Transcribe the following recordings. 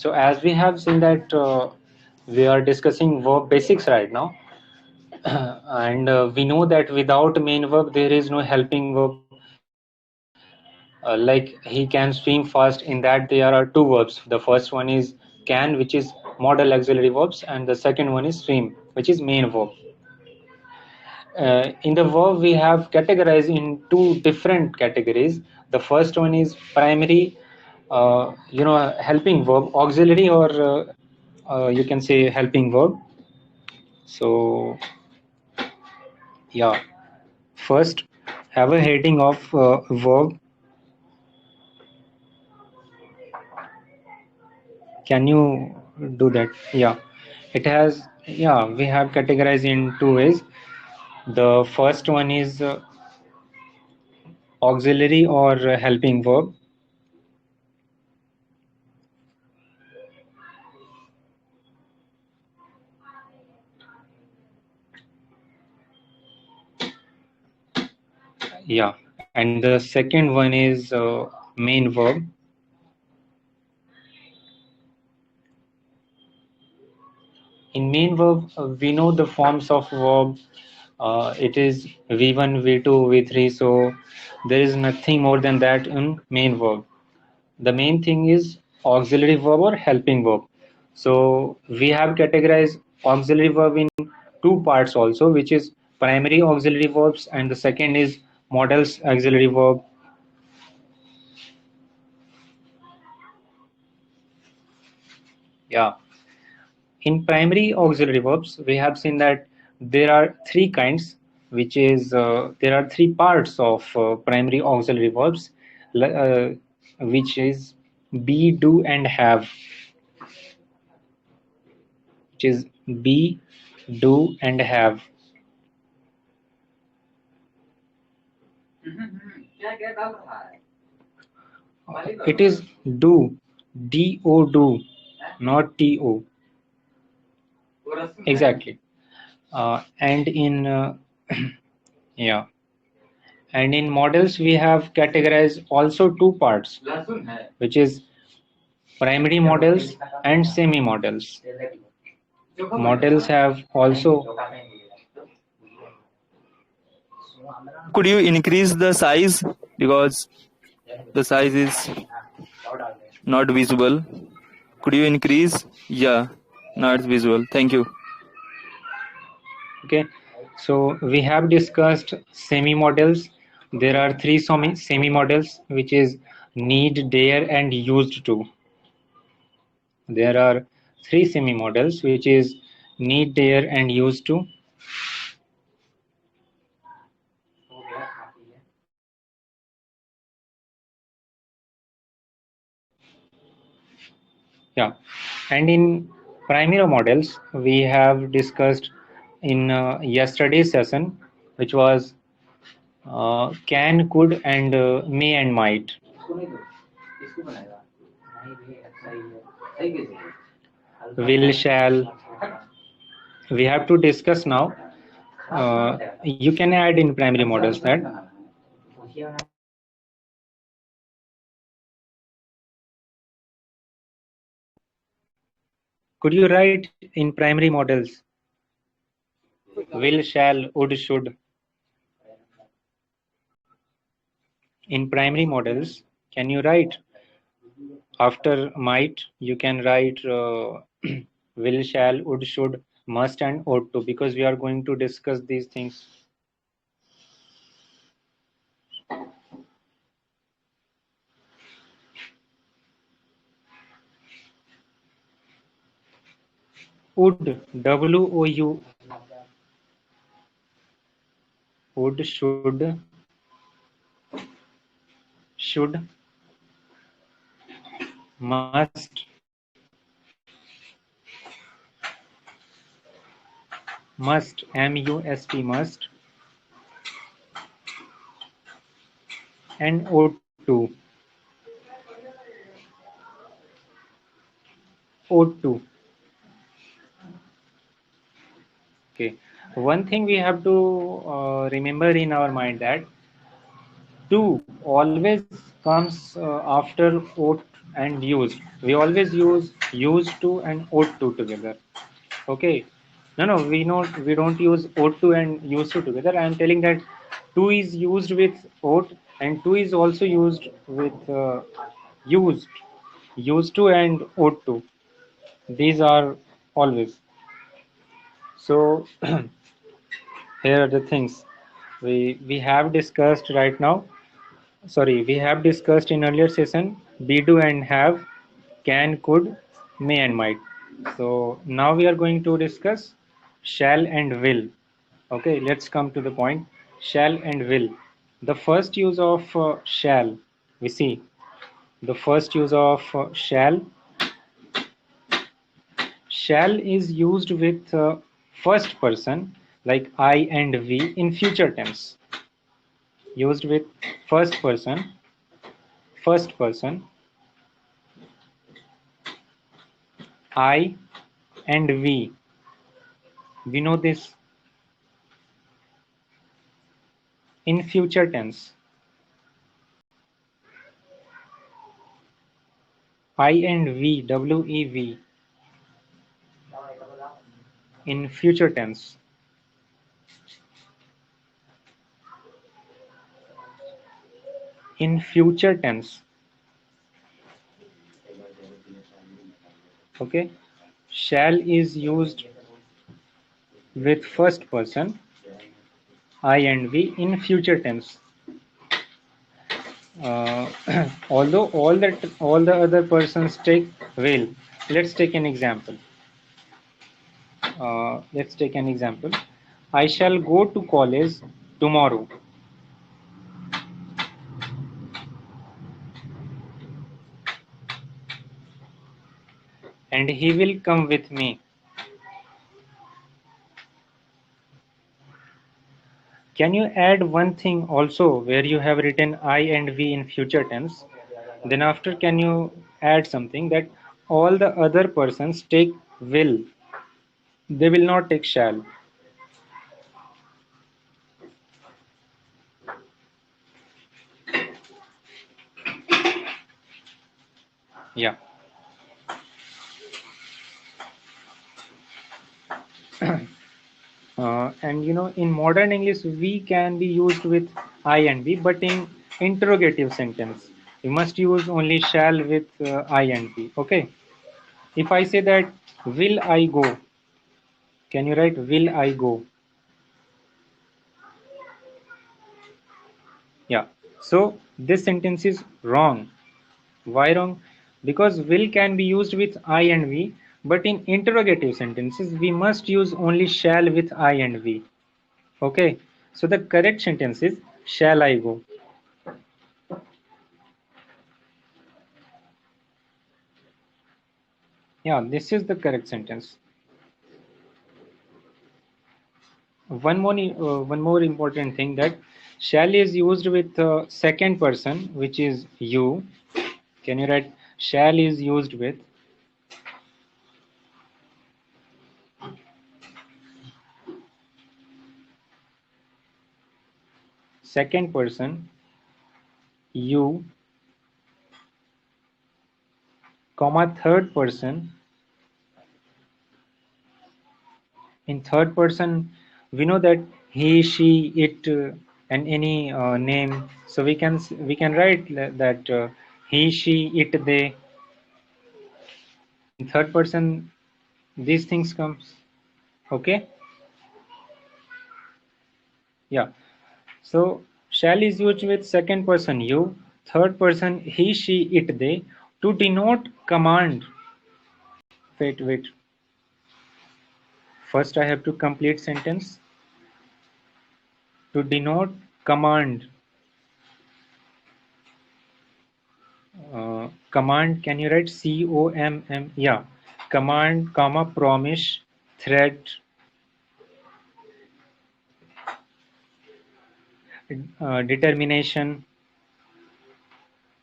So as we have seen that we are discussing verb basics right now, and we know that without main verb there is no helping verb. Like he can swim fast, in that there are two verbs. The first one is can, which is modal auxiliary verbs, and the second one is swim, which is main verb. In the verb we have categorized in two different categories. The first one is primary, helping verb, auxiliary, or you can say helping verb. So yeah, first have a heading of verb. Can you do that? Yeah, it has. Yeah, we have categorized in two ways. The first one is auxiliary or helping verb. Yeah, and the second one is main verb. In main verb, we know the forms of verb. It is V1, V2, V3. So there is nothing more than that in main verb. The main thing is auxiliary verb or helping verb. So we have categorized auxiliary verb in two parts also, which is primary auxiliary verbs, and the second is modals auxiliary verb. Yeah. In primary auxiliary verbs, we have seen that there are three kinds, which is there are three parts of primary auxiliary verbs, which is be, do, and have, which is be, do, and have. It is do, do, do, not to. Exactly. And in yeah, and in models we have categorized also two parts, which is primary models and semi models. Models have also. Could you increase the size because the size is not visible? Could you increase? Yeah, now it's visible. Thank you. Okay, so we have discussed semi models. There are three semi models, which is need, dare, and used to. There are three semi models, which is need, dare, and used to. Yeah, and in primary models we have discussed in yesterday's session, which was can, could, and may and might. Will, shall. We have to discuss now. You can add in primary models that. Could you write in primary models? Will, shall, would, should. In primary models, can you write after might? You can write will, shall, would, should, must, and ought to, because we are going to discuss these things. Would, W-O-U, would, should, must, must, and ought to, ought to. Okay. One thing we have to remember in our mind that To always comes after ought and used. We always use used to and ought to together. Okay. No, we don't use ought to and used to together. I am telling that to is used with ought and to is also used with used. Used to and ought to. These are always. So here are the things we have discussed right now. Sorry, we have discussed in earlier session be, do, and have, can, could, may, and might. So now we are going to discuss shall and will. Okay, let's come to the point. Shall and will. The first use of shall, we see the first use of shall is used with first person like I and we in future tense. Used with first person, first person, I and we. We know this in future tense. I and we, W-E-V, in future tense. In future tense. Okay. Shall is used with first person, I and we, in future tense. Although all the other persons take will. Let's take an example. Let's take an example. I shall go to college tomorrow. And he will come with me. Can you add one thing also where you have written I and we in future tense? Then after can you add something that all the other persons take will. They will not take shall. Yeah. And in modern English we can be used with I and we, but in interrogative sentence we must use only shall with I and we. Okay. If I say that will I go, can you write will I go? Yeah. So this sentence is wrong. Why wrong? Because will can be used with I and we, but in interrogative sentences we must use only shall with I and we. Okay. So the correct sentence is shall I go? Yeah, this is the correct sentence. One more important thing that shall is used with second person, which is you. Can you write shall is used with second person you, comma third person. In third person we know that he, she, it, and any name. So we can write that he, she, it, they. In third person these things comes. Okay. Yeah. So shall is used with second person you, third person he, she, it, they, to denote command. Wait. First I have to complete sentence. To denote command. Command, can you write COMM? Yeah. Command, comma, promise, threat, determination.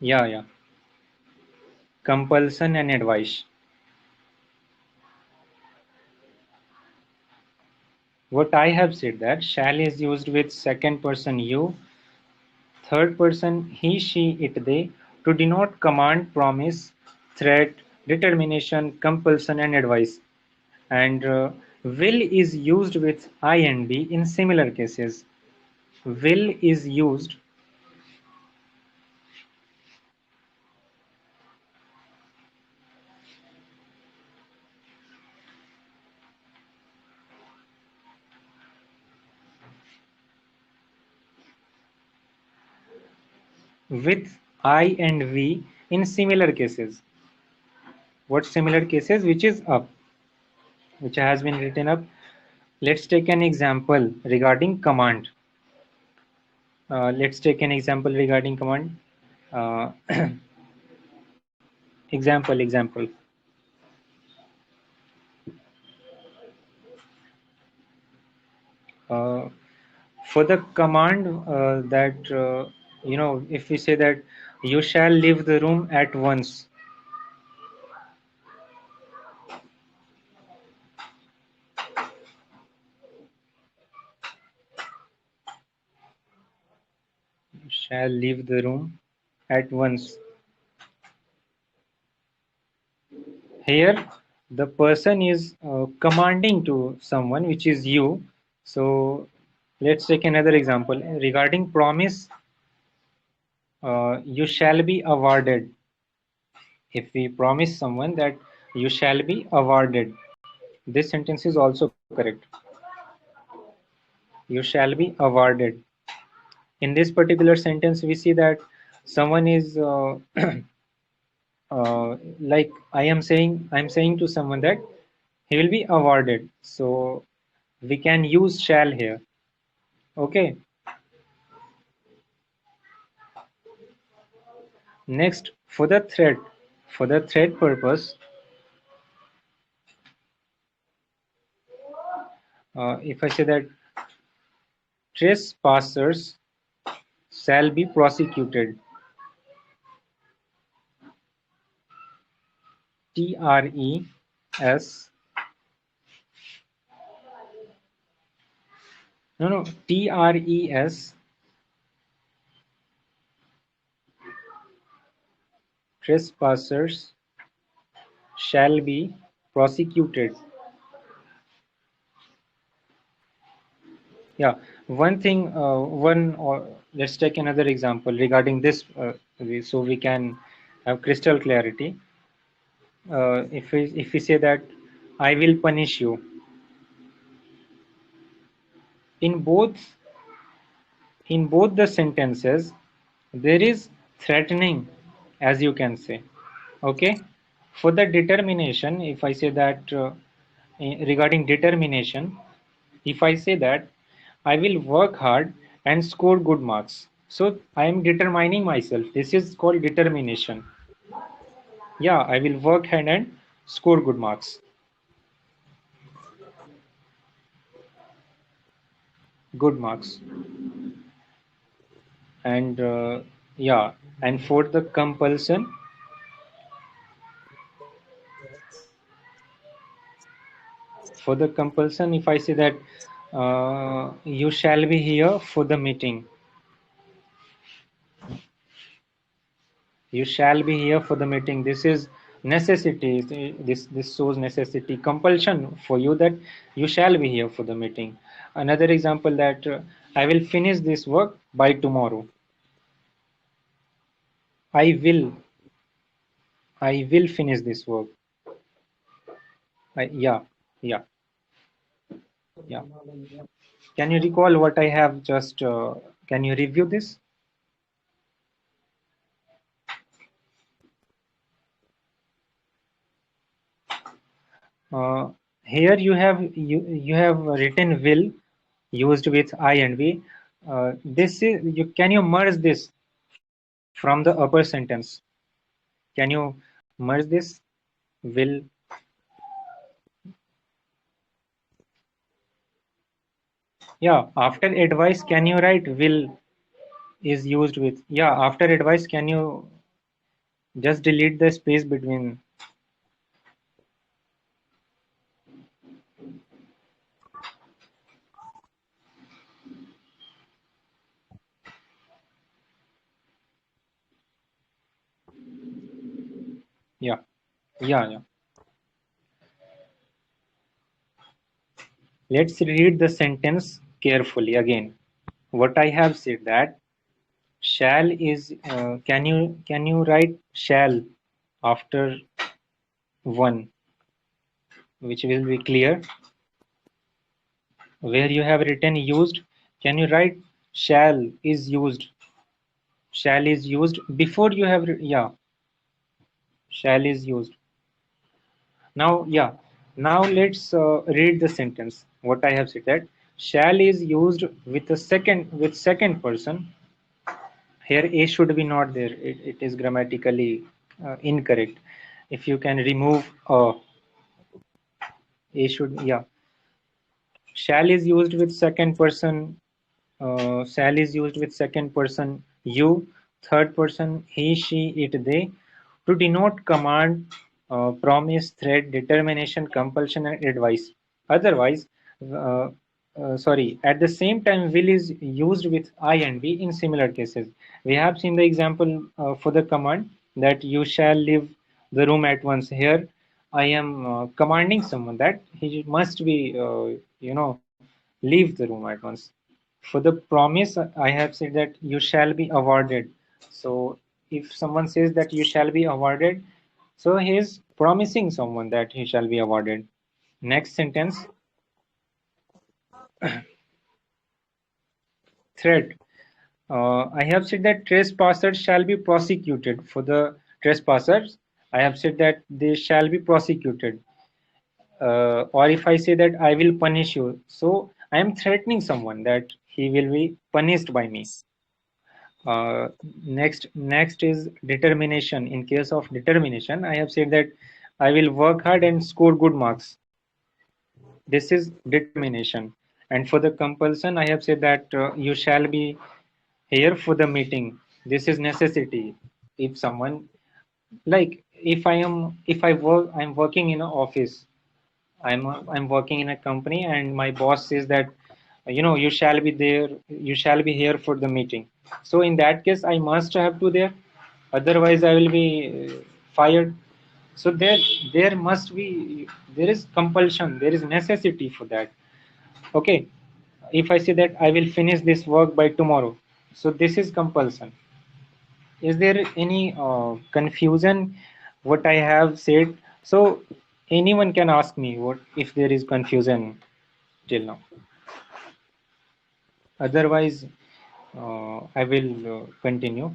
Yeah. Compulsion and advice. What I have said that shall is used with second person you, Third person he, she, it, they to denote command, promise, threat, determination, compulsion, and advice. And will is used with ing in similar cases. Will is used with I and V in similar cases. What similar cases? Which is up, which has been written up. Let's take an example regarding command. Let's take an example regarding command. Uh, example. Uh, for the command that if we say that you shall leave the room at once, you shall leave the room at once. Here, the person is commanding to someone, which is you. So let's take another example regarding promise. You shall be awarded. If we promise someone that you shall be awarded, this sentence is also correct. You shall be awarded. In this particular sentence, we see that someone is like I'm saying to someone that he will be awarded. So we can use shall here. Okay. Next, for the threat purpose, if I say that trespassers shall be prosecuted, T-R-E-S, no, T-R-E-S, trespassers shall be prosecuted. Yeah, one thing, let's take another example regarding this, so we can have crystal clarity. If we say that I will punish you, in both the sentences, there is threatening, as you can say. Okay, for the determination, if I say that regarding determination, if I say that I will work hard and score good marks, so I am determining myself. This is called determination. Yeah, I will work hard and score good marks. Good marks. And yeah, and for the compulsion, if I say that you shall be here for the meeting, you shall be here for the meeting, this is necessity. This shows necessity, compulsion for you that you shall be here for the meeting. Another example that I will finish this work by tomorrow. I will i will finish this work. Yeah, yeah, yeah. Can you recall what I have just can you review this? Uh, Here you have written will used with I and we. This is you. Can you merge this from the upper sentence? Can you merge this will? Yeah. After advice, can you write will is used with? Yeah. After advice, can you just delete the space between? Yeah, yeah. Let's read the sentence carefully again. What I have said that shall is can you write shall after one, which will be clear. Where you have written used, can you write shall is used before you have yeah, shall is used. Now, yeah, now let's read the sentence. What I have said that shall is used with a second person. Here a should be not there. It is grammatically incorrect. If you can remove a should, yeah, shall is used with second person. Shall is used with second person you, third person he, she, it, they to denote command, promise, threat, determination, compulsion, and advice. Otherwise, uh, at the same time, will is used with I and we in similar cases. We have seen the example for the command that you shall leave the room at once. Here, I am commanding someone that he must be, leave the room at once. For the promise, I have said that you shall be awarded. So if someone says that you shall be awarded, so he is promising someone that he shall be awarded. Next sentence, threat. I have said that trespassers shall be prosecuted. For the trespassers, I have said that they shall be prosecuted. Or if I say that I will punish you, so I am threatening someone that he will be punished by me. Uh, next is determination. In case of determination, I have said that I will work hard and score good marks. This is determination. And for the compulsion, I have said that you shall be here for the meeting. This is necessity. If someone, like if I work, I'm working in an office. I'm working in a company, and my boss says that you shall be there, you shall be here for the meeting. So in that case, I must have to there. Otherwise, I will be fired. So there is compulsion, there is necessity for that. Okay, if I say that I will finish this work by tomorrow, so this is compulsion. Is there any confusion what I have said? So anyone can ask me what if there is confusion till now. Otherwise, I will continue.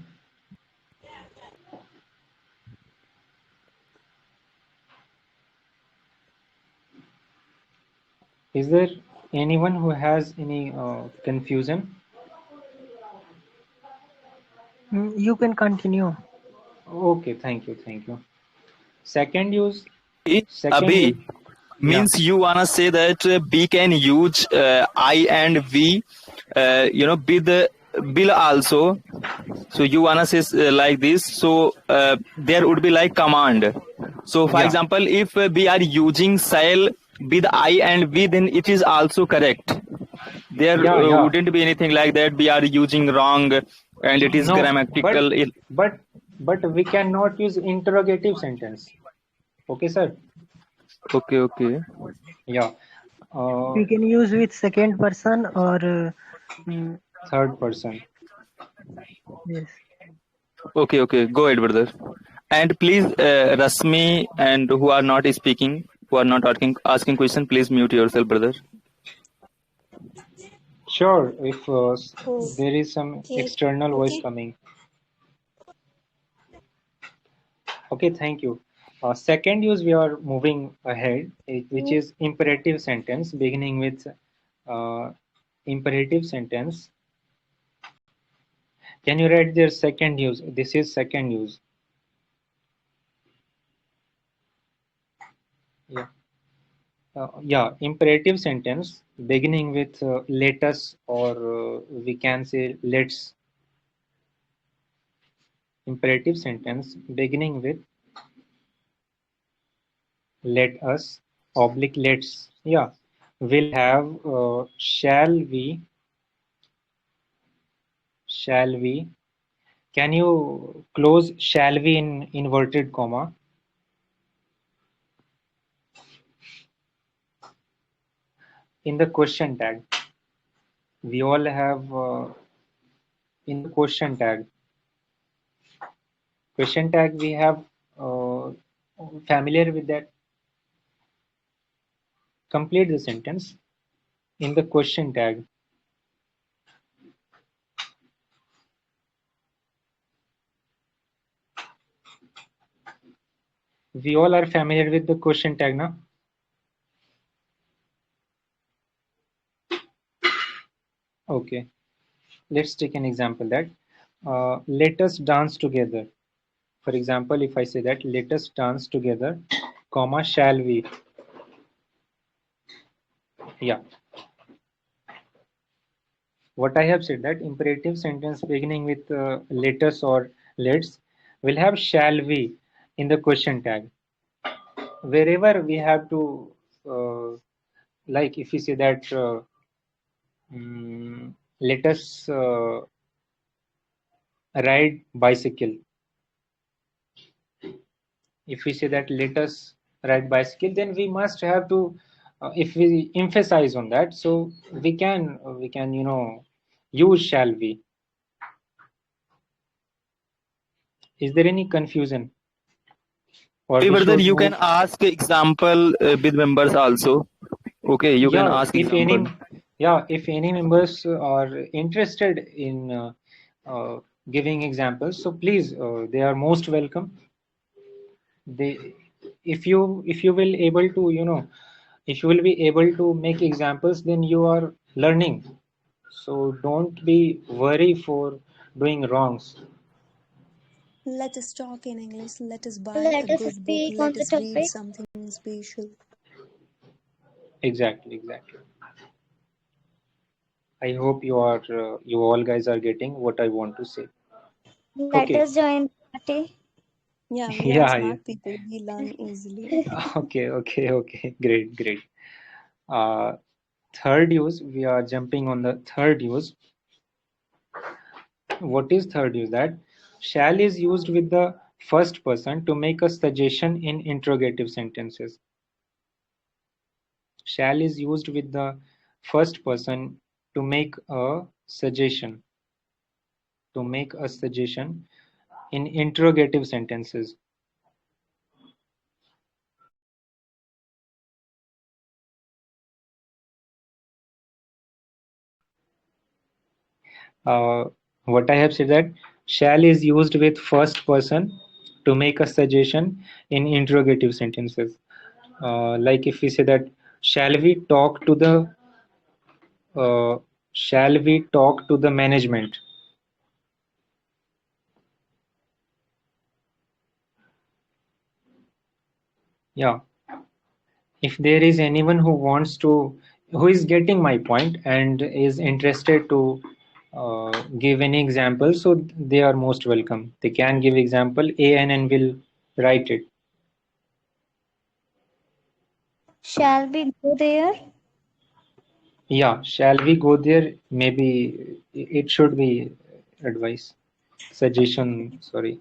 Is there anyone who has any confusion? You can continue. Okay, thank you, thank you. Second use, Abhi, second use. Yeah, means you wanna say that we can use I and we, with the bill also. So you wanna say like this. So there would be like command. So for yeah, example, if we are using shall with I and we, then it is also correct. There yeah, yeah. wouldn't be anything like that we are using wrong and it is No, but grammatical. but but we cannot use interrogative sentence. Okay, sir. Okay, okay, Yeah. Uh, We can use with second person or mm, third person. yes. okay, okay. Go ahead, brother. And please, Rasmi and who are not speaking, who are not asking question, please mute yourself, brother. Sure, if there is some Okay, external voice okay. coming. Okay, thank you. Second use, we are moving ahead, which Mm, is imperative sentence, beginning with uh, imperative sentence. Can you write their second use? This is second use. Yeah, yeah. Imperative sentence beginning with let us, or we can say let's. Imperative sentence beginning with let us oblique let's. Yeah, will have shall we. Can you close shall we in inverted comma? in the question tag. We all have in the question tag we have familiar with that. Complete the sentence in the question tag. We all are familiar with the question tag now. Okay, let's take an example that let us dance together. For example, if I say that let us dance together, comma, shall we? Yeah, what I have said that imperative sentence beginning with let us or let's will have shall we in the question tag. Wherever we have to, like if we say that let us ride bicycle. If we say that let us ride bicycle, then we must have to, if we emphasize on that, so we can use shall we. Is there any confusion, or Maybe we brother, should you move? can ask example with members also. Okay, you can Yeah, ask if any, example. yeah, if any members are interested in giving examples, so please, they are most welcome. They, if you will able to, if you will be able to make examples, then you are learning. So don't be worry for doing wrongs. Let us talk in English. Let us buy a Let us good book. speak on Let the us read topic. something special. Exactly, exactly. I hope you all guys are getting what I want to say. Let Okay. us join the party. Yeah, we are Yeah, yeah. smart people. We learn easily. Okay, okay, okay. Great, great. Uh, Third use, we are jumping on the third use. What is third use? That shall is used with the first person to make a suggestion in interrogative sentences. Shall is used with the first person to make a suggestion, in interrogative sentences. Uh, what I have said that shall is used with first person to make a suggestion in interrogative sentences. Like if we say that shall we talk to the uh, shall we talk to the management? Yeah, if there is anyone who wants to, who is getting my point and is interested to give any example, so they are most welcome. They can give example A and N will write it. Shall we go there? Yeah, shall we go there? Maybe it should be advice, suggestion, sorry.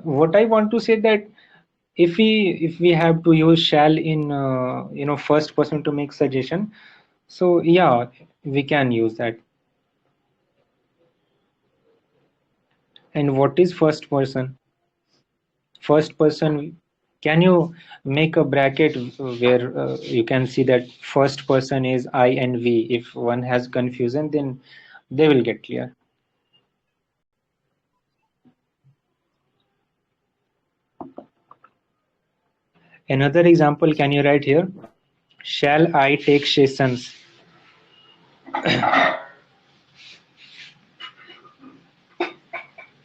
What I want to say that if we have to use shall in first person to make suggestion, so yeah, we can use that. And what is first person? First person, can you make a bracket where you can see that first person is I and we? If one has confusion, then they will get clear. Another example, can you write here? Shall I take sessions?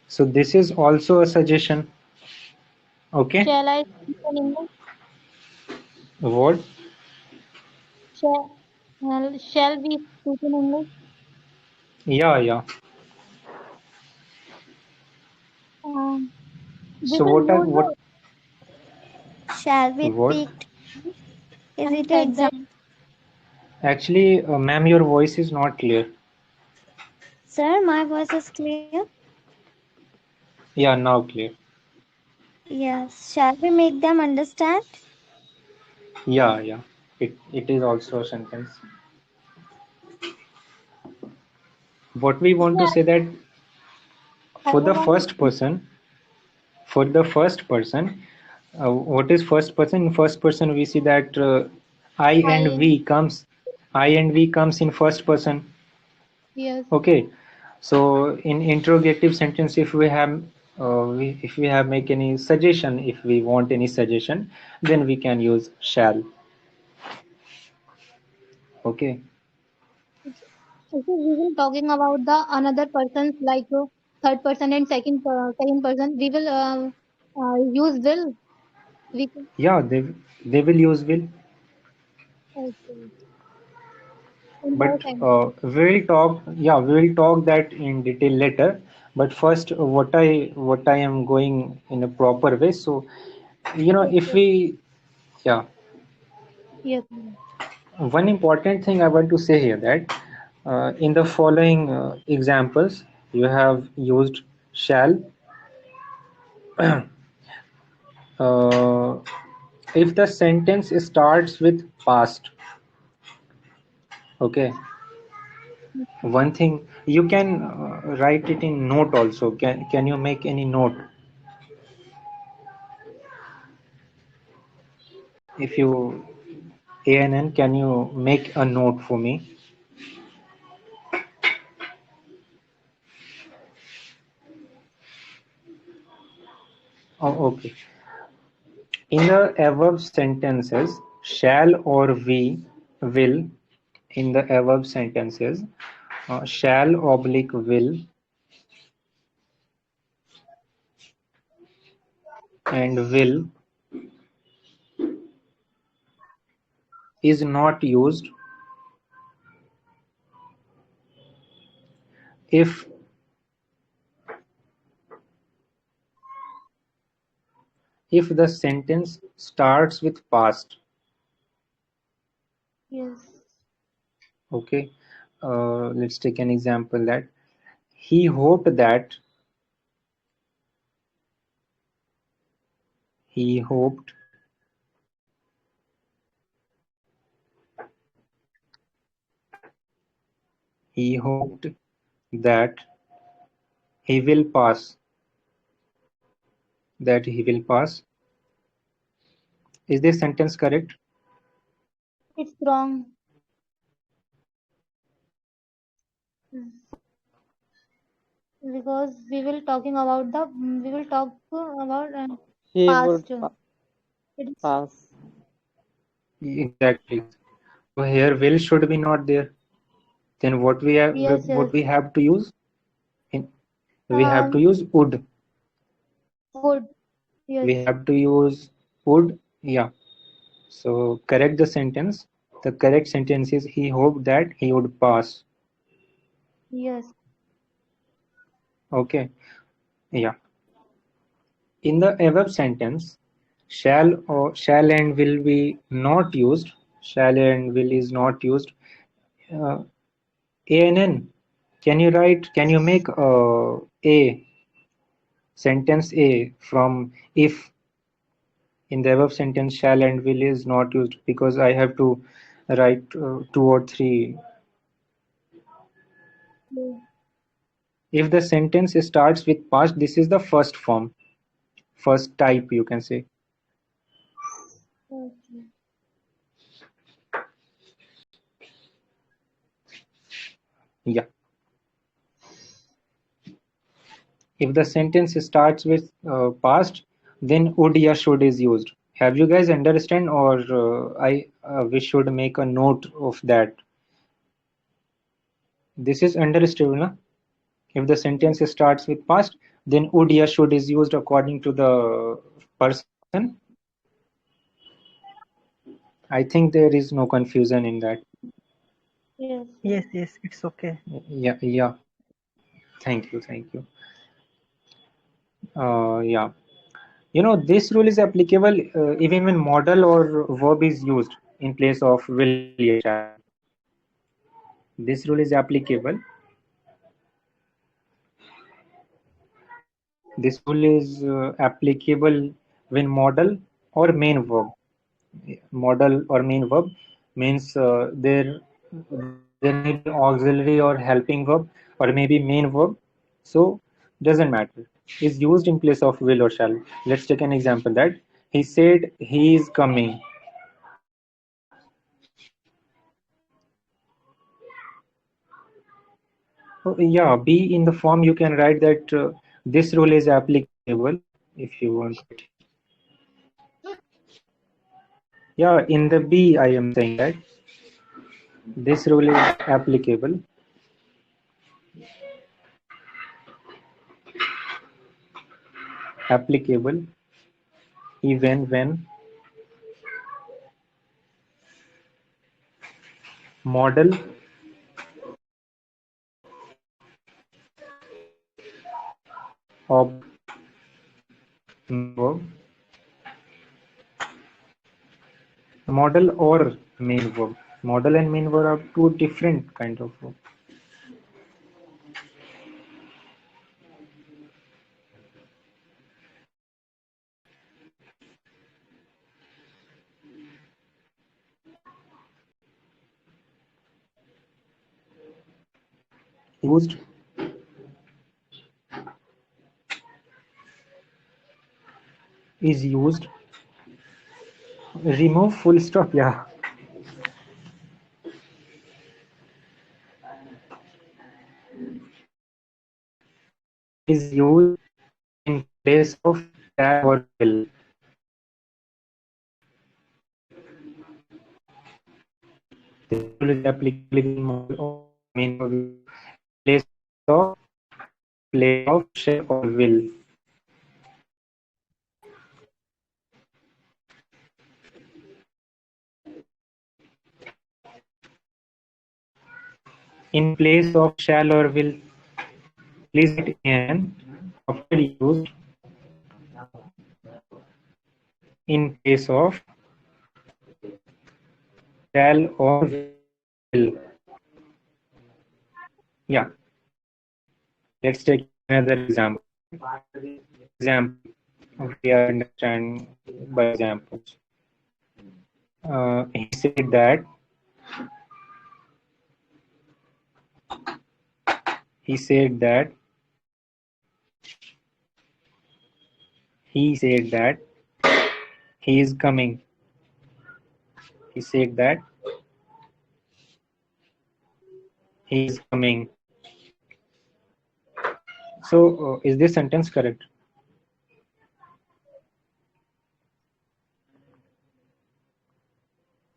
So this is also a suggestion. Okay. Shall I speak in English? What? Shall we speak in English? Yeah, yeah. Um, we So will use what shall we what? speak? Is it an example? Actually, ma'am, your voice is not clear. Sir, my voice is clear. Yeah, now clear. Yes. Shall we make them understand? Yeah, yeah. It is also a sentence. What we want to Yeah, say that I for the want first person, for the first person, what is first person? In first person, we see that I and I we comes, I and we comes in first person. yes. Okay, so in interrogative sentence, if we have if we have make any suggestion, if we want any suggestion, then we can use shall. Okay. Okay, we will talking about the another persons like third person and second person. We will use will. We can, Yeah, they will use will, okay. In the but sentence. we'll talk. Yeah, we'll talk that in detail later. But first, what I am going in a proper way. So if Okay. we, yeah, Yes. one important thing I want to say here that in the following examples, you have used shall. uh, if the sentence starts with past, okay, one thing you can write it in note also. Can you make any note? If you ANN, can you make a note for me? Oh, okay. In the above sentences, shall or we will, in the above sentences, shall oblique will and will is not used if the sentence starts with past. Yes. Okay. Let's take an example that he hoped that he hoped he hoped that he will pass, that he will pass. Is this sentence correct? It's wrong. Because we will talk about He would past. It is pass. Exactly. So here will should be not there. Then yes, what yes. we have to use? In, we have to Um, use would. would. Yes, We have to use would. Yeah. So correct the sentence. The correct sentence is he hoped that he would pass. yes, Okay. Yeah. In the above sentence, shall and will be not used. Shall and will is not used. Uh, ANN. Can you make A sentence A from if in the above sentence shall and will is not used because I have to write two or three. yes. If the sentence starts with past, this is the first form, first type you can say. Okay. Yeah. If the sentence starts with past, then would ya should is used. Have you guys understand or I we should make a note of that? This is understood, na? If the Yes, sentence starts with past, then would ya should is used according to the person. I think there is no confusion in that. yes, Yes, yes. yes, it's okay. Yeah, yeah. Thank you, thank you. Yeah. This rule is applicable even when modal or verb is used in place of will ya shall. This rule is applicable. This rule is applicable when modal or main verb. modal or main verb means there may be auxiliary or helping verb or maybe main verb. So doesn't matter. Is used in place of will or shall. Let's take an example that he said he is coming. Oh, yeah, be in the form you can write that this rule is applicable if you want to write. Yeah, in the B I am saying that this rule is applicable even when model of main verb, model or main verb. Model and main verb are two different kind of verb. Used is used. Remove full stop. Yeah, is used in place of shall or will. This rule is applicable in model or main verb place of shall or will. In place of shall or will, please write in after used in place of shall or will. Yeah, let's take another example. Example, we are understand by examples. He said that he said that he said that he is coming. He said that he is coming. So, is this sentence correct?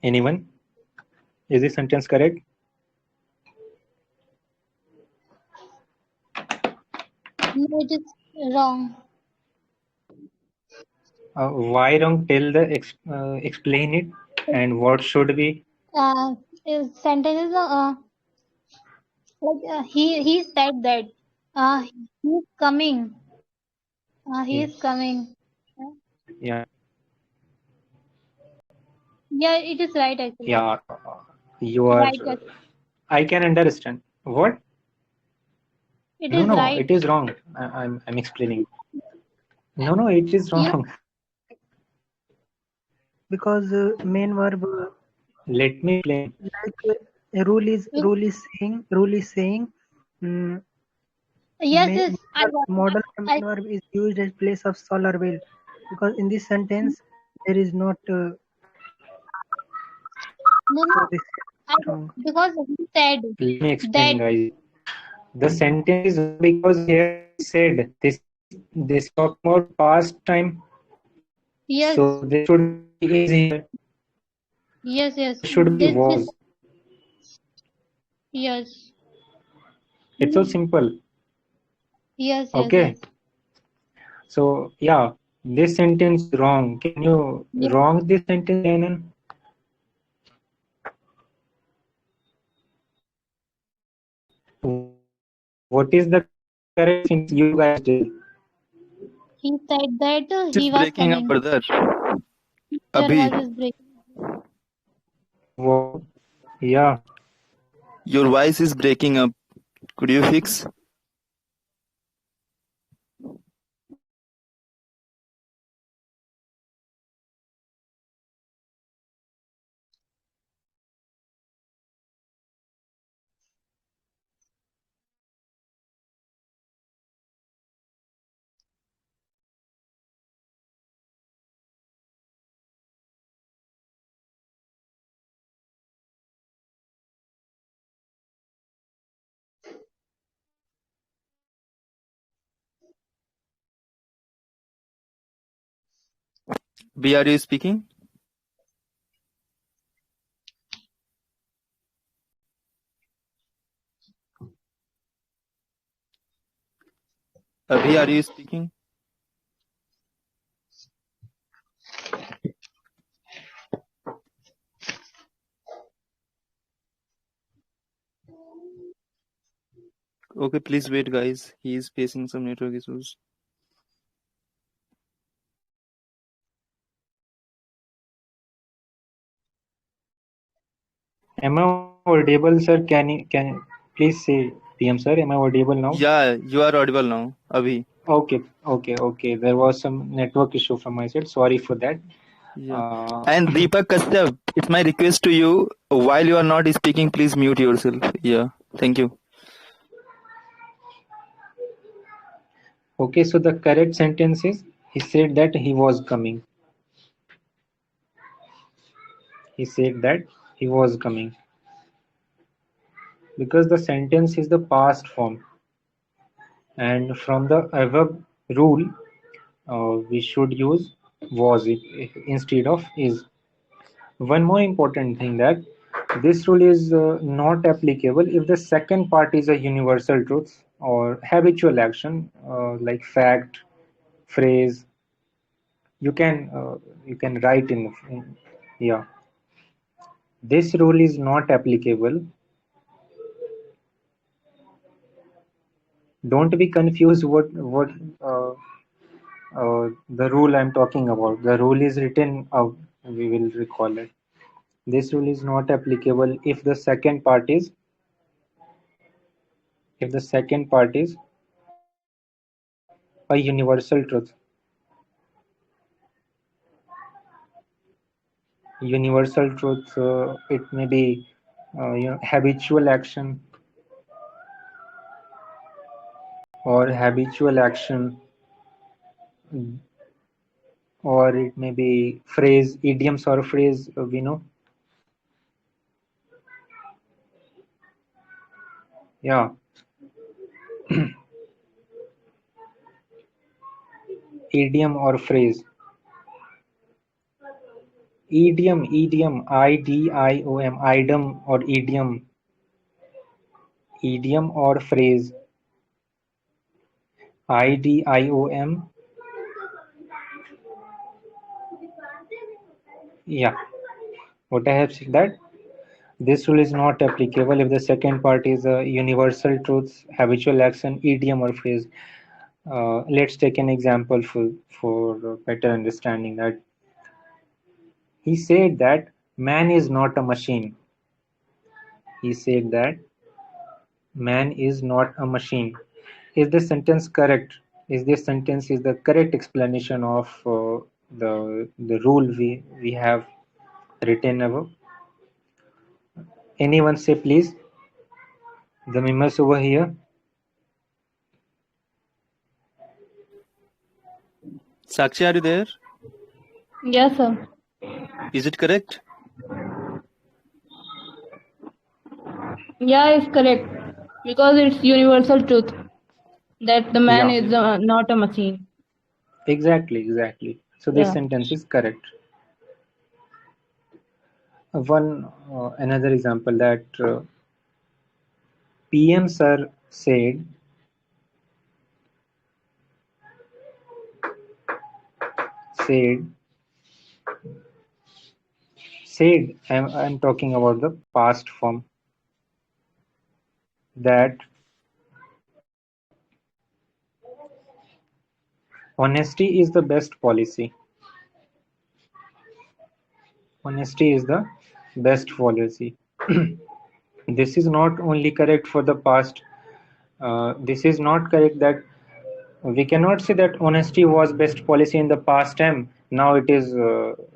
Anyone? Is this sentence correct? No, it is wrong. Why wrong? Tell the explain it and what should be. Sentence is like he said that he's coming. He is coming. Yeah, Yeah, it is right actually. yeah. You are. Right, yes. I can understand. What? It No, is no. right. It is wrong. I'm explaining. No, no. It is Yeah. wrong. because main verb Let me explain. like rule is saying mm, Yes, yes. I got it. model or I main verb is used as place of shall or will, because in this sentence there is not no, so no. this I is wrong. because he said Let me explain, that. guys. The sentence is wrong because here he said this talking about past time. Yes, So there should be is here. yes, yes. There should be This is was. yes. It's so simple. Yes, yes, yes. Okay. So yeah, this sentence is wrong. Can you Yes. wrong this sentence, Shannon? What is the correct sentence you guys did? He said that It's he was breaking up, coming. brother. Your Abhi, voice is breaking. Wow. Yeah. your voice is breaking up. Could you fix? B, are you speaking? Abhi, are you speaking? Okay, please wait, guys. He is facing some network issues. Am I audible, sir? Can please say PM sir? Am I audible now? Yeah, you are audible now, Abhi. Okay. There was some network issue from my side. Sorry for that. Yeah. Uh, And Deepak Kashyap, it's my request to you, while you are not speaking, please mute yourself. Yeah, thank you. okay, so the correct sentence is he said that he was coming. He said that he was coming because the sentence is the past form, and from the above rule, we should use was instead of is. One more important thing that this rule is not applicable if the second part is a universal truth or habitual action like fact, phrase. You can write in yeah. This rule is not applicable. Don't be confused what uh, the rule I'm talking about. The rule is written out. We will recall it. This rule is not applicable if the second part is a universal truth. Universal truth. It may be habitual action or habitual action, or it may be phrase, idioms or phrase. We know, yeah, idiom or phrase. Idiom, idiom, idiom or idiom or phrase, idiom. Yeah, what I have said that this rule is not applicable if the second part is a universal truth, habitual action, idiom or phrase. Let's take an example for better understanding that he said that man is not a machine. He said that man is not a machine. Is this sentence correct? Is this sentence is the correct explanation of the rule we have written above? Anyone say please? The members over here. Sakshi, are you there? Yes, sir. Is it correct? Yeah, it's correct. Because it's universal truth that the man Yeah, is not a machine. exactly. So this Yeah. sentence is correct. One another example that PM sir said said I'm talking about the past form that honesty is the best policy. Honesty is the best policy. This is not only correct for the past. This is not correct that we cannot say that honesty was best policy in the past time. Now it is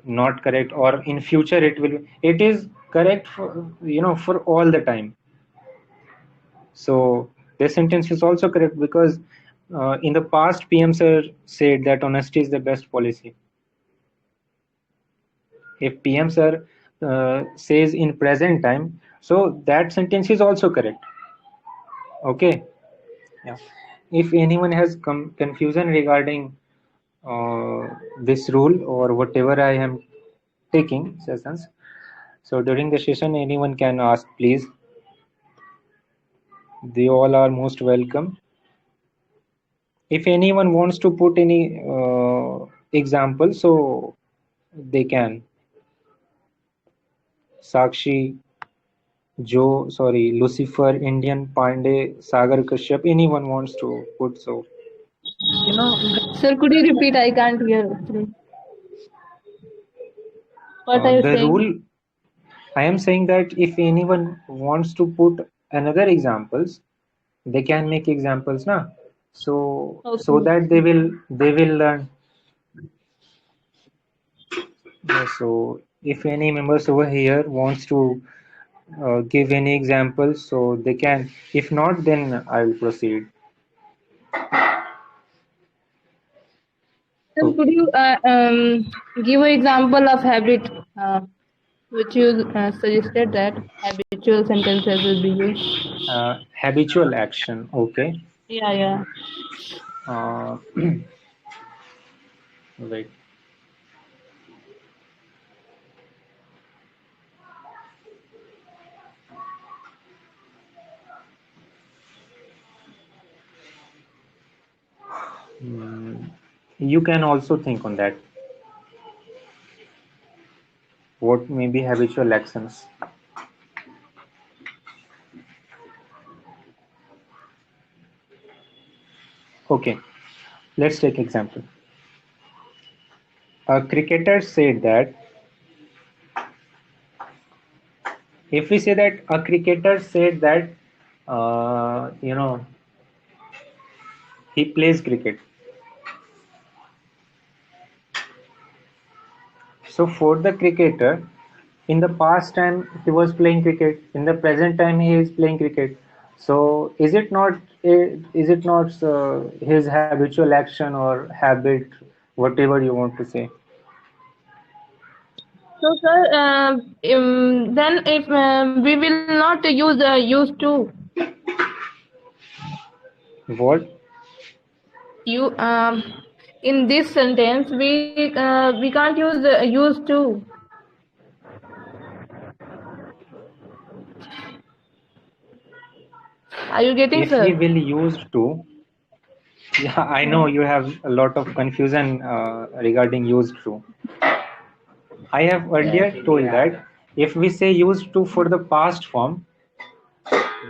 not correct, or in future it will. It is correct for for all the time. So this sentence is also correct because in the past PM sir said that honesty is the best policy. If PM sir says in present time, so that sentence is also correct. Okay. Yeah. If anyone has confusion regarding this rule or whatever I am taking sessions. So during the session, anyone can ask, please. They all are most welcome. If anyone wants to put any example, so they can. Sakshi, Joe, sorry, Lucifer, Indian, Pandey, Sagar Kashyap, anyone wants to put so. You know, Sir, could you repeat? I can't hear. Actually. What are you The saying? rule, I am saying that if anyone wants to put another examples, they can make examples, na? So Okay. that they will learn. Yeah, so if any members over here wants to give any examples, so they can. If not, then I will proceed. Sir, Okay. could you give an example of habit which you suggested that habitual sentences will be used? Habitual action. Okay. Yeah, yeah. Uh, wait. Mm, you can also think on that. What may be habitual actions? Okay. Let's take example. A cricketer said that if we say that a cricketer said that you know he plays cricket. So for the cricketer, in the past time he was playing cricket. In the present time he is playing cricket. So is it not his habitual action or habit, whatever you want to say? So, sir, then if we will not use used to What? you in this sentence we can't use used to. Are you getting, If we sir? will use to, yeah, I know you have a lot of confusion regarding used to. I have Yes. earlier told that if we say used to for the past form,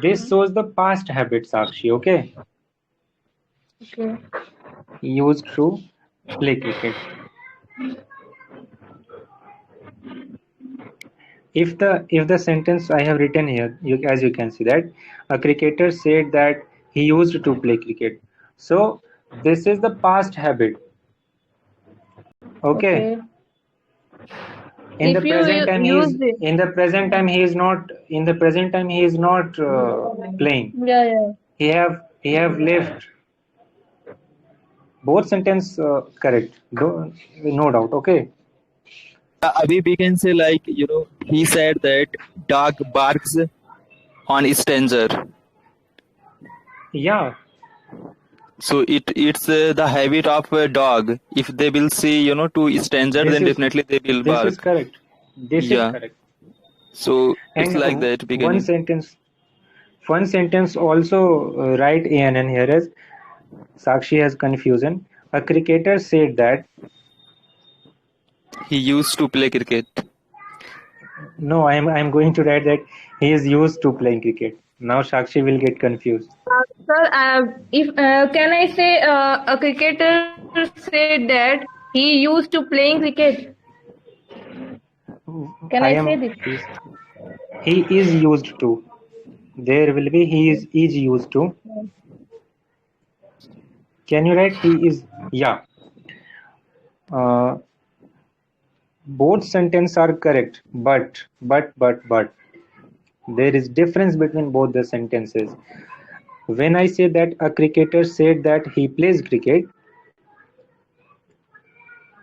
this shows the past habit, Sakshi, okay? Okay. Used to play cricket. If the sentence I have written here, as you can see that a cricketer said that he used to play cricket. So this is the past habit, okay? Okay. In the If you present time he use is it. in the present time he is not in the present time he is not playing. Yeah, yeah. He have left both sentence correct. No doubt. Okay. Abhi, we can say like he said that dog barks on stranger. Yeah. So it's the habit of a dog. If they will see two stranger, This then is definitely they will this is bark. correct. This is Yeah. correct. So it's And like that one beginning. sentence one sentence also write ANN here as Sakshi has confusion. A cricketer said that He used to play cricket. no, I'm going to write that he is used to playing cricket. Now Sakshi will get confused. Sir, if can I say a cricketer said that he used to playing cricket? Can I I say am this? he is used to. There will be he is used to. Can you write he is? Yeah. Uh, both sentences are correct, but there is difference between both the sentences. When I say that a cricketer said that he plays cricket,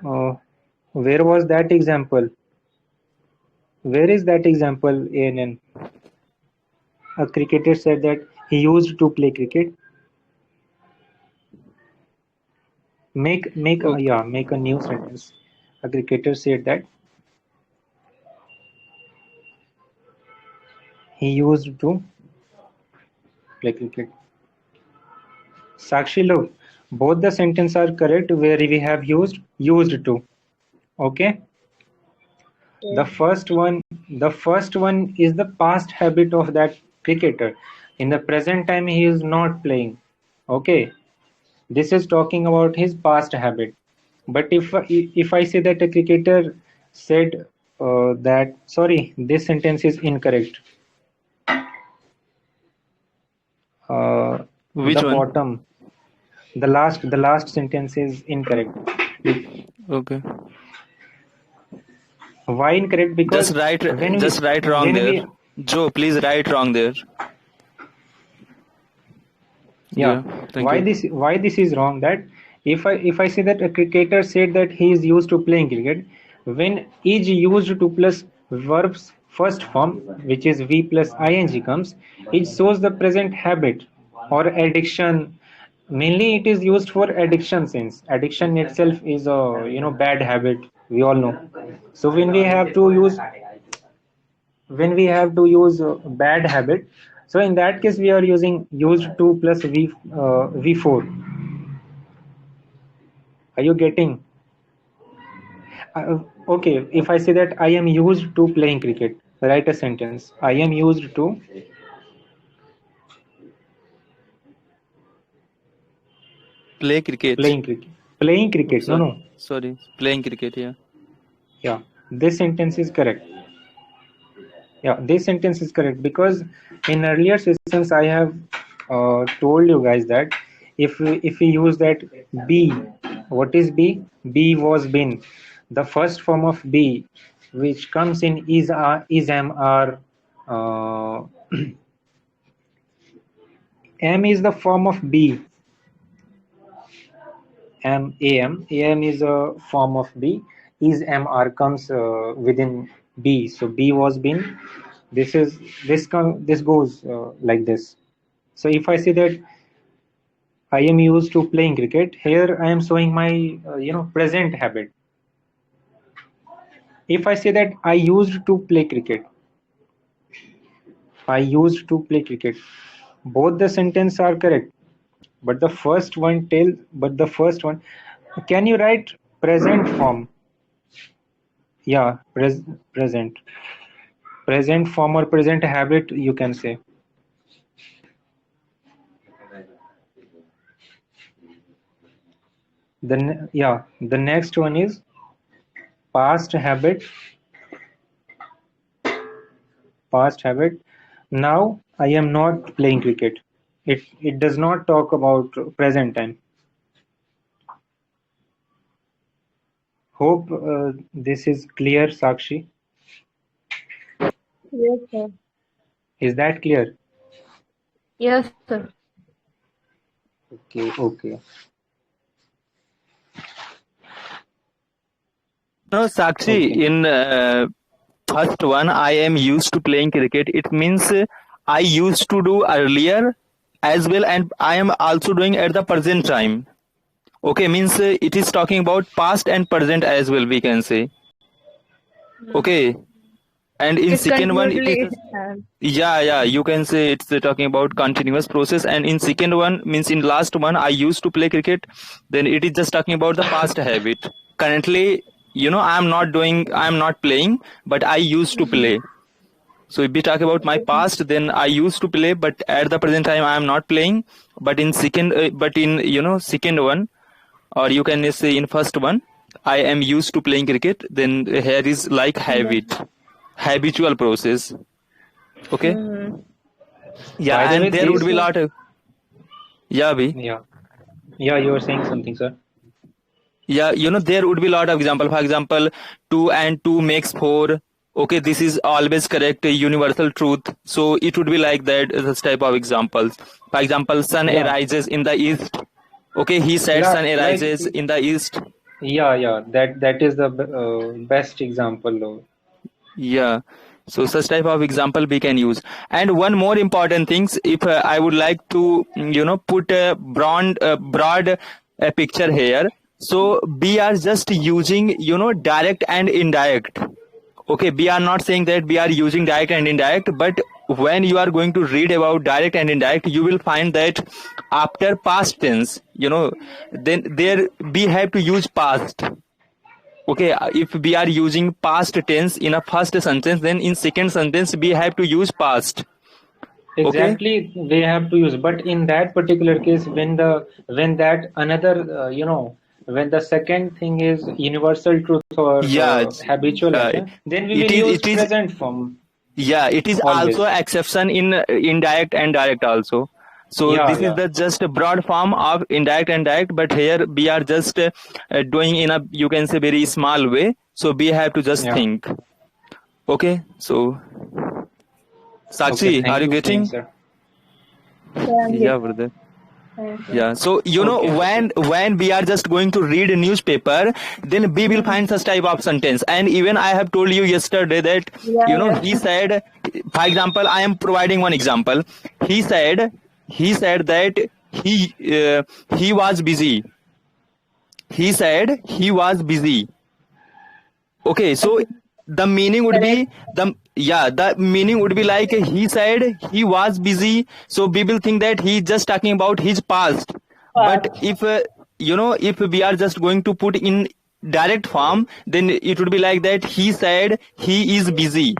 uh, where was that example? Where is that example, ANN? A cricketer said that he used to play cricket. Make a new sentence. A cricketer said that he used to play cricket. Sakshi, look, both the sentences are correct where we have used to. Okay, the Okay. first one, the first one is the past habit of that cricketer. In the present time, he is not playing. Okay, this is talking about his past habit. But if I say that a cricketer said that, sorry, this sentence is incorrect. The Which one? bottom, the last sentence is incorrect. Okay. Why incorrect? Just Because write when we just write wrong when there. we Joe, please write wrong there. yeah, Yeah. Thank you. why this is wrong, that if I say that a cricketer said that he is used to playing cricket, when is used to plus verbs first form, which is v plus ing comes, it shows the present habit or addiction. Mainly it is used for addiction, since addiction itself is a bad habit, we all know. So when we have to use bad habit, so in that case we are using used to plus v4. Are you getting? Okay, if I say that I am used to playing cricket, write a sentence. I am used to Play cricket. playing cricket. No, Sorry. no. Sorry. Playing cricket, yeah. Yeah, this sentence is correct. Yeah, this sentence is correct, because in earlier sessions I have told you guys that if we use that be, what is be? Be was been. The first form of be, which comes in is am are. Uh, am is the form of be. Am is a form of be. Is am are comes within be. So be was been. This goes like this. So if I say that I am used to playing cricket, here I am showing my present habit. If I say that I used to play cricket, both the sentence are correct. But the first one, can you write present form? Yeah, present form or present habit, you can say. Then yeah, the next one is past habit. Past habit. Now I am not playing cricket. It does not talk about present time. Hope this is clear, Sakshi. Yes, sir. Is that clear? Yes, sir. Okay, okay, No, Sakshi, okay. in first one, I am used to playing cricket. It means I used to do earlier as well, and I am also doing at the present time. Okay, means it is talking about past and present as well, we can say. Okay, and in It second one, it is continuously has. yeah, you can say it's talking about continuous process. And in second one, means in last one, I used to play cricket. Then it is just talking about the past habit. Currently, I'm not playing, but I used to play. So if we talk about my past, then I used to play, but at the present time I am not playing. But in second one, or you can say in first one, I am used to playing cricket. Then here is like habitual process. Okay, Mm-hmm. yeah, By the way, and there would this be a lot of yeah, be yeah, yeah, you were saying something, sir. yeah, there would be a lot of example. For example, 2 and 2 makes 4. Okay, this is always correct, a universal truth. So it would be like that, this type of examples. For example, sun Yeah, arises in the east. Okay, he said yeah, sun like arises in the east. yeah. That is the best example. Yeah, so such type of example we can use. And one more important things, if I would like to put a broad picture here. So we are just using, direct and indirect. Okay, we are not saying that we are using direct and indirect, but when you are going to read about direct and indirect, you will find that after past tense, then there we have to use past. Okay, if we are using past tense in a first sentence, then in second sentence we have to use past. Okay. Exactly, they have to use. But in that particular case, when that another when the second thing is universal truth or Yeah. habitual uh, action, then we it will is use it is present form Yeah, it is also always. exception in indirect and direct also. So Yeah, this is yeah. the just a broad form of indirect and direct, but here we are just doing in a, you can say, very small way. So we have to just Yeah. think. Okay, so Okay, Sakshi, are thank you you, Prem getting? sir. Yeah, I'm Yeah, getting. brother. Thank you. Yeah, so Okay, okay. when we are just going to read a newspaper, then we will find such type of sentence. And even I have told you yesterday that, Yeah, he yeah. said, for example, I am providing one example. He said that he was busy. He said he was busy. Okay, so the meaning would Correct. be the meaning would be like he said he was busy. So people think that he's just talking about his past. But if if we are just going to put in direct form, then it would be like that he said he is busy.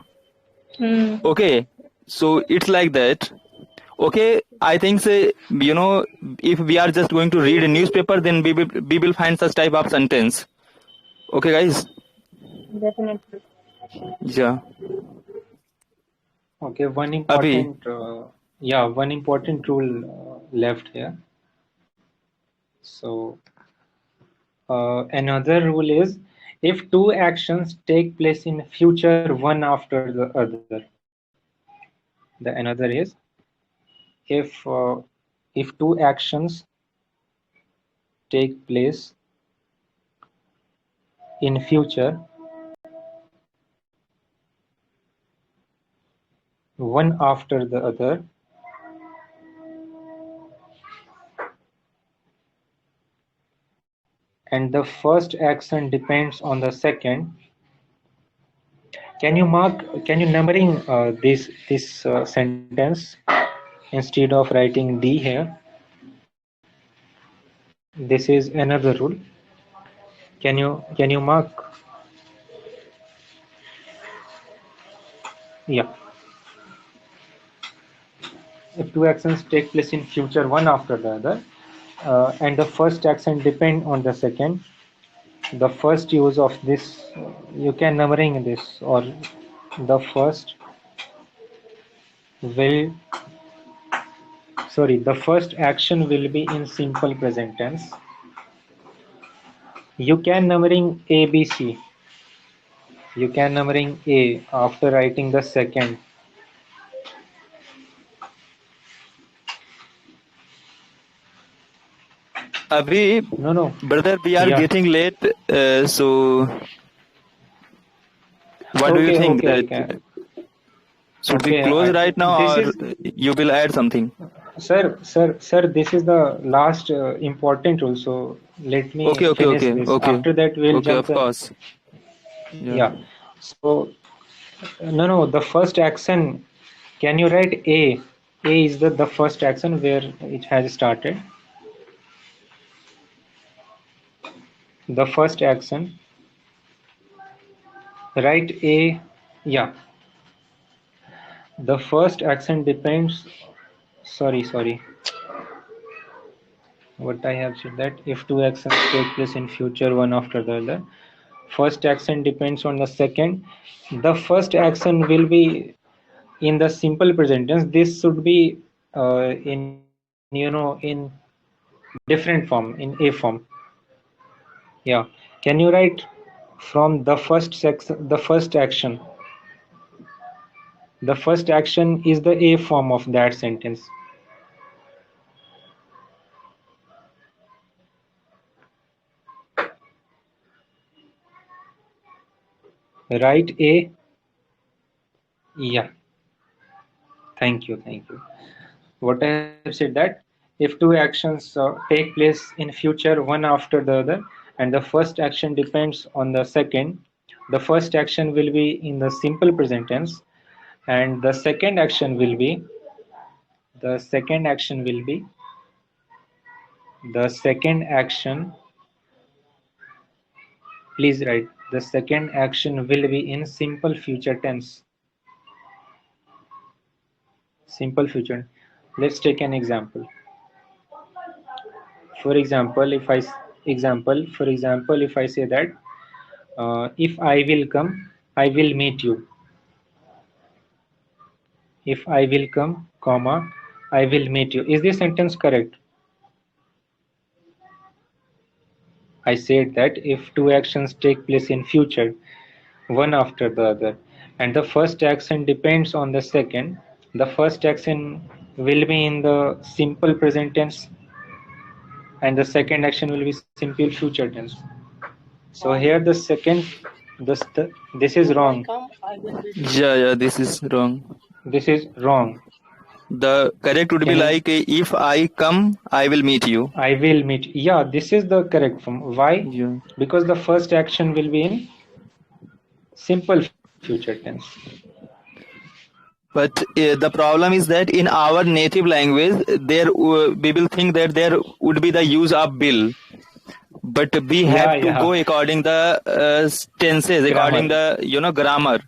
Hmm. Okay, so it's like that. Okay, I think say, if we are just going to read a newspaper, then we will find such type of sentence. Okay, guys. Definitely. Yeah. Okay, Abhi. one important rule left here. So another rule is, if two actions take place in future one after the other. The another is, if if two actions take place in future one after the other, and the first action depends on the second. Can you numbering this sentence instead of writing D here? This is another rule. Can you mark? Yeah. If two actions take place in future one after the other, and the first action depend on the second, the first use of this, you can numbering this, or the first will the first action will be in simple present tense. You can numbering A B C. You can numbering A after writing the second. Abhi, No, no. brother, we are Yeah. getting late. So, what do you Okay, think okay, I that can. should we Okay, close right now, this or is, you will add something? sir, this is the last important rule. So let me Okay, okay, finish okay, this. okay, After that, we'll okay. jump Of the, course. Yeah. yeah. So no, no, the first action. Can you write A? A is the first action where it has started. The first action. Write A. Yeah. The first action depends. Sorry. What I have said, that if two actions take place in future one after the other, first action depends on the second. The first action will be in the simple present tense. This should be in different form, in A form. Yeah. Can you write from the first action? The first action is the A form of that sentence. Write A. Yeah. Thank you. What I have said, that if two actions take place in future one after the other, and the first action depends on the second, the first action will be in the simple present tense, and the second action will be the second action please write the second action will be in simple future. Let's take an example. For example, if I say that if I will come, I will meet you. If I will come, comma, I will meet you. Is this sentence correct? I said that if two actions take place in future, one after the other, and the first action depends on the second, the first action will be in the simple present tense, and the second action will be simple future tense. So here the second, this is wrong. Yeah, this is wrong. This is wrong. The correct would be like if I come, I will meet you. I will meet. Yeah, this is the correct form. Why? Yeah. Because the first action will be in simple future tense. But the problem is that in our native language, we will think that there would be the use of will, but we have to go according the tenses, according the grammar.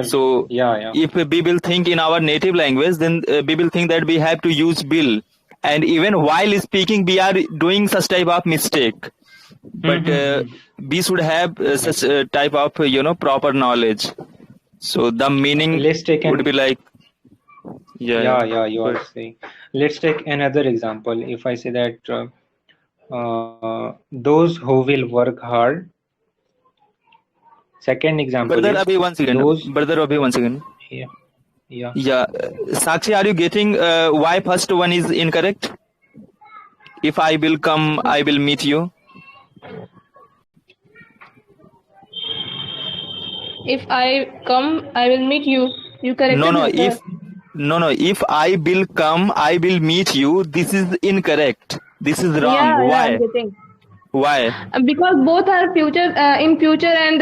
So if we will think in our native language, then we will think that we have to use will, and even while speaking, we are doing such type of mistake. But we should have such type of proper knowledge. So the meaning would be like you are saying. Let's take another example. If I say that those who will work hard. Second example Brother is Abhi, once again. Brother Abhi, once again. Yeah. Sakshi, are you getting why first one is incorrect? If I will come, I will meet you. If I come, I will meet you. You corrected No. If I will come, I will meet you. This is incorrect. This is wrong. Why? I'm getting. Why? Because both are future in future, and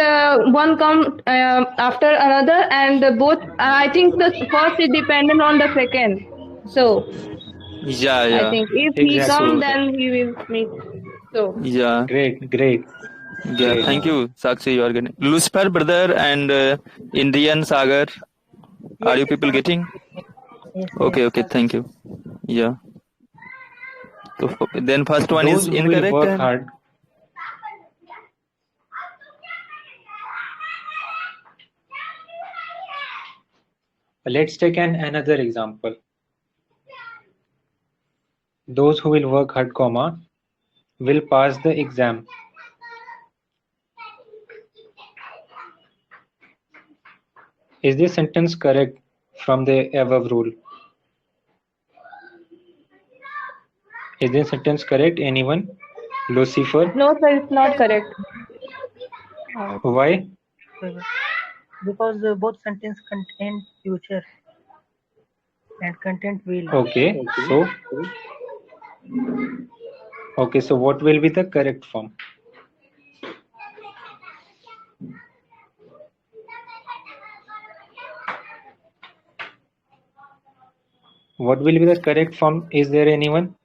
one come after another, and both. I think the first is dependent on the second. So. Yeah. I think if he comes, then he will meet. So. Yeah. Great. Yeah, thank you, Sakshi. You are getting Lucifer, brother, and Indian Sagar. Are you people getting? Yes, Okay, thank you. Yeah. So then first one Those is incorrect. Who will work hard. Let's take another example. Those who will work hard, comma, will pass the exam. Is this sentence correct from the above rule? Is this sentence correct? Anyone? Lucifer? No, sir, it's not correct. Why? Because both sentences contain future and content will. Okay, so what will be the correct form? What will be the correct form? Is there anyone?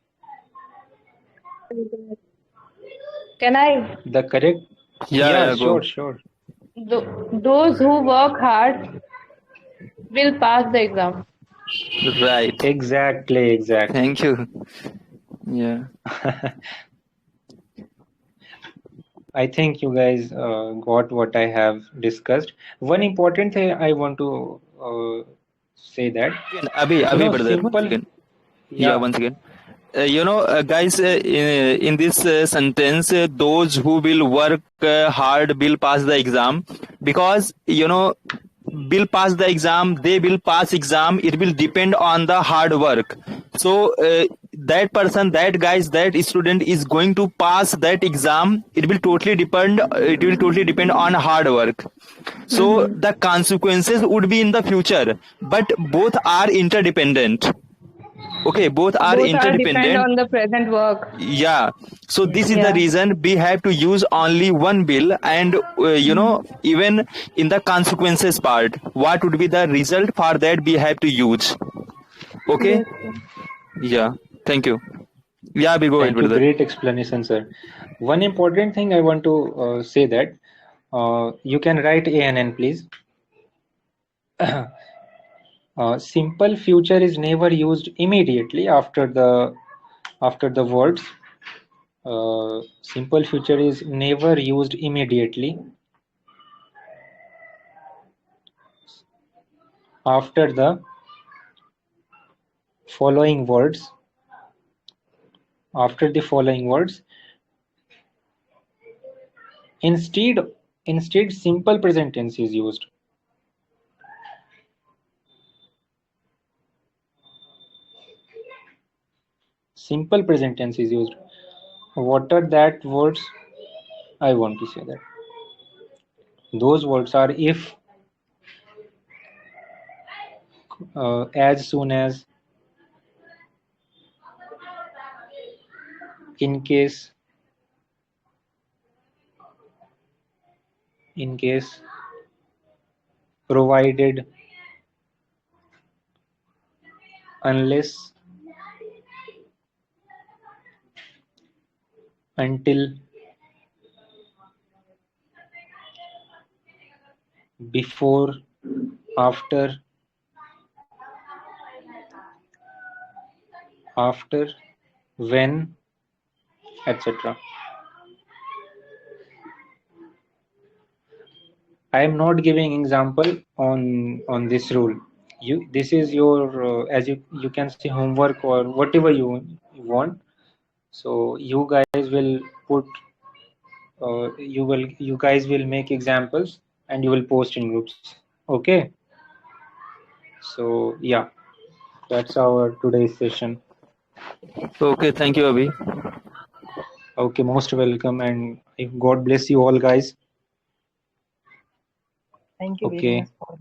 Can I? The correct? Yeah, sure. Those who work hard will pass the exam. Right. Exactly. Thank you. Yeah. I think you guys got what I have discussed. One important thing I want to say that. Abhi, brother. Once again. Once again. Guys, in this sentence, those who will work hard will pass the exam, because will pass the exam, they will pass exam. It will depend on the hard work. So that person, that guys, that student is going to pass that exam. It will totally depend on hard work. So the consequences would be in the future, but both are interdependent. Okay, both are Both are depend interdependent. on the present work. Yeah, so this is the Yeah. reason we have to use only one bill, and even in the consequences part, what would be the result for that we have to use. Okay. Yes, sir. Yeah, thank you. Yeah, we go ahead, Thank you. brother. Great explanation, sir. One important thing I want to say that you can write A and N, please. Simple future is never used immediately after the words. Simple future is never used immediately after the following words. After the following words, instead, instead simple present tense is used. Simple present tense is used. What are that words? I want to say that those words are if, as soon as, in case, in case, provided, unless, until, before, after, after, when, etc. I am not giving example on this rule. This is your as you can say homework or whatever you want. So you guys will make examples and you will post in groups. Okay. So yeah, that's our today's session. Okay, thank you, Abhi. Okay, most welcome and God bless you all guys. Thank you very Okay. much for